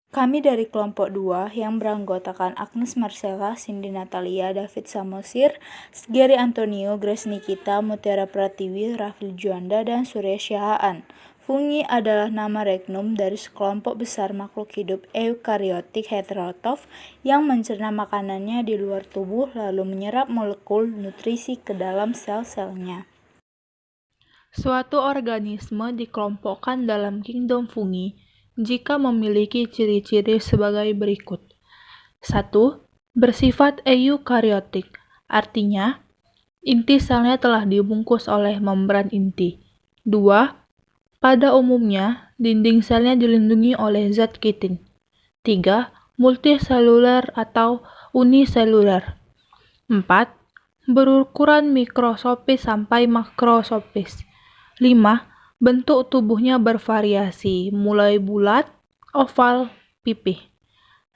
Kami dari kelompok 2 yang beranggotakan Agnes Marcella, Cindy Natalia, David Samosir, Gary Antonio, Grace Nikita, Mutiara Pratiwi, Raffi Juanda, dan Surya Syahaan. Fungi adalah nama regnum dari sekelompok besar makhluk hidup eukariotik heterotrof yang mencerna makanannya di luar tubuh lalu menyerap molekul nutrisi ke dalam sel-selnya. Suatu organisme dikelompokkan dalam kingdom fungi jika memiliki ciri-ciri sebagai berikut. 1. Bersifat eukariotik, artinya inti selnya telah dibungkus oleh membran inti. 2. Pada umumnya, dinding selnya dilindungi oleh zat kitin. 3. Multiseluler atau uniseluler. 4. Berukuran mikroskopis sampai makroskopis. 5. Bentuk tubuhnya bervariasi, mulai bulat, oval, pipih.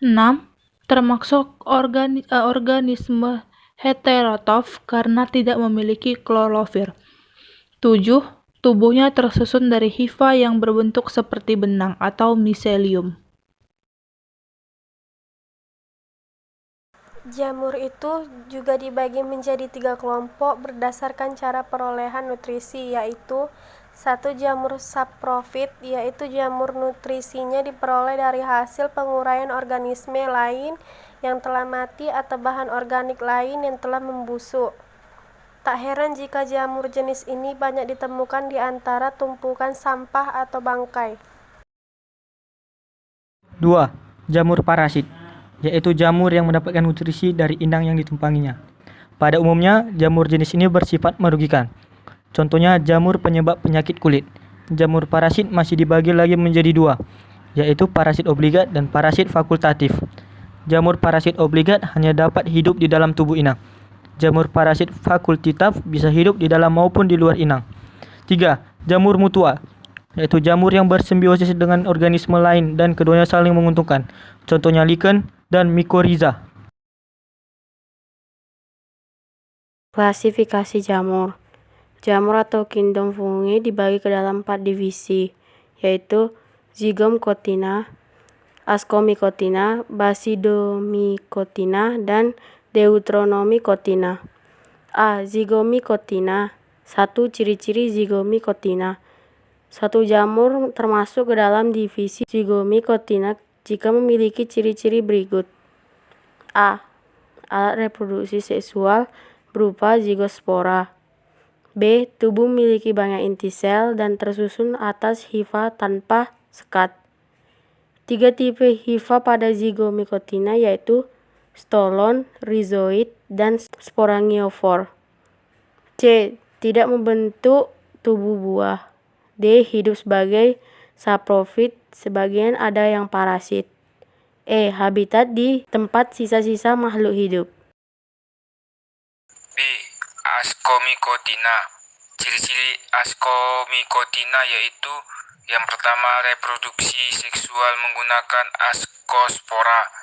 6. Termasuk organisme heterotrof karena tidak memiliki klorofil. 7. Tubuhnya tersusun dari hifa yang berbentuk seperti benang atau miselium. Jamur itu juga dibagi menjadi 3 kelompok berdasarkan cara perolehan nutrisi, yaitu 1. Jamur saprofit, yaitu jamur nutrisinya diperoleh dari hasil penguraian organisme lain yang telah mati atau bahan organik lain yang telah membusuk. Tak heran jika jamur jenis ini banyak ditemukan di antara tumpukan sampah atau bangkai. 2. Jamur parasit, yaitu jamur yang mendapatkan nutrisi dari inang yang ditumpanginya. Pada umumnya, jamur jenis ini bersifat merugikan. Contohnya jamur penyebab penyakit kulit. Jamur parasit masih dibagi lagi menjadi 2, yaitu parasit obligat dan parasit fakultatif. Jamur parasit obligat hanya dapat hidup di dalam tubuh inang. Jamur parasit fakultatif bisa hidup di dalam maupun di luar inang. 3. Jamur mutua, yaitu jamur yang bersimbiosis dengan organisme lain dan keduanya saling menguntungkan. Contohnya lichen dan mycorrhiza. Klasifikasi jamur. Jamur atau kingdom fungi dibagi ke dalam 4 divisi, yaitu Zygomycotina, Ascomycotina, Basidiomycotina, dan Deuteronomycotina. A. Zygomycotina. 1. Ciri-ciri Zygomycotina. Suatu jamur termasuk ke dalam divisi Zygomycotina jika memiliki ciri-ciri berikut. A. Alat reproduksi seksual berupa zigospora. B. Tubuh memiliki banyak inti sel dan tersusun atas hifa tanpa sekat. 3 tipe hifa pada Zygomycotina yaitu stolon, rhizoid, dan sporangiofor. C. Tidak membentuk tubuh buah. D. Hidup sebagai saprofit, sebagian ada yang parasit. E. Habitat di tempat sisa-sisa makhluk hidup. B. Ascomycotina. Ciri-ciri Ascomycotina yaitu yang pertama, reproduksi seksual menggunakan ascospora.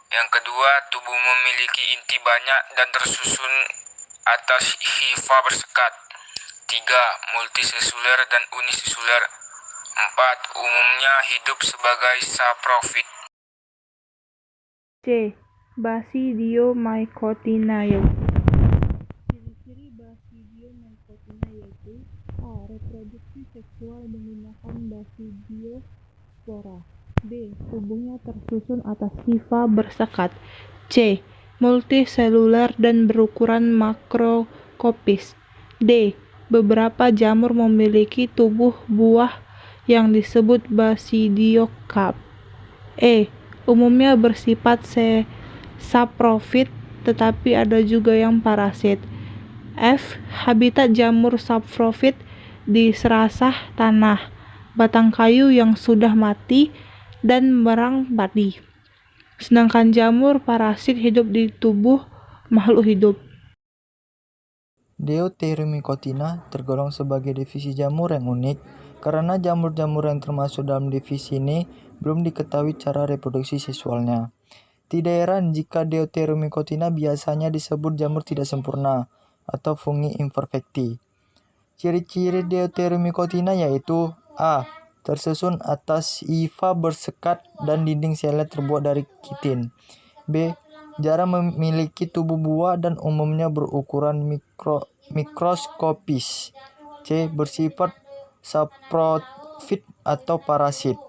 Yang kedua, tubuh memiliki inti banyak dan tersusun atas hifa bersekat. 3. Multiseluler dan uniseluler. 4. Umumnya hidup sebagai saprofit. C. Basidiomycotina Ciri-ciri Basidiomycotina yaitu A. Reproduksi seksual menggunakan Basidiospora. B. Tubuhnya tersusun atas hifa bersekat. C. Multiseluler dan berukuran makroskopis. D. Beberapa jamur memiliki tubuh buah yang disebut basidiokarp. E. Umumnya bersifat saprofit, tetapi ada juga yang parasit. F. Habitat jamur saprofit di serasah tanah, batang kayu yang sudah mati, dan merang padi. Sedangkan jamur parasit hidup di tubuh makhluk hidup. Deuteromycotina tergolong sebagai divisi jamur yang unik karena jamur-jamur yang termasuk dalam divisi ini belum diketahui cara reproduksi seksualnya. Tidak heran jika Deuteromycotina biasanya disebut jamur tidak sempurna atau fungi imperfecti. Ciri-ciri Deuteromycotina yaitu A. tersusun atas hifa bersekat dan dinding selnya terbuat dari kitin. B. Jarang memiliki tubuh buah dan umumnya berukuran mikroskopis. C. Bersifat saprofit atau parasit.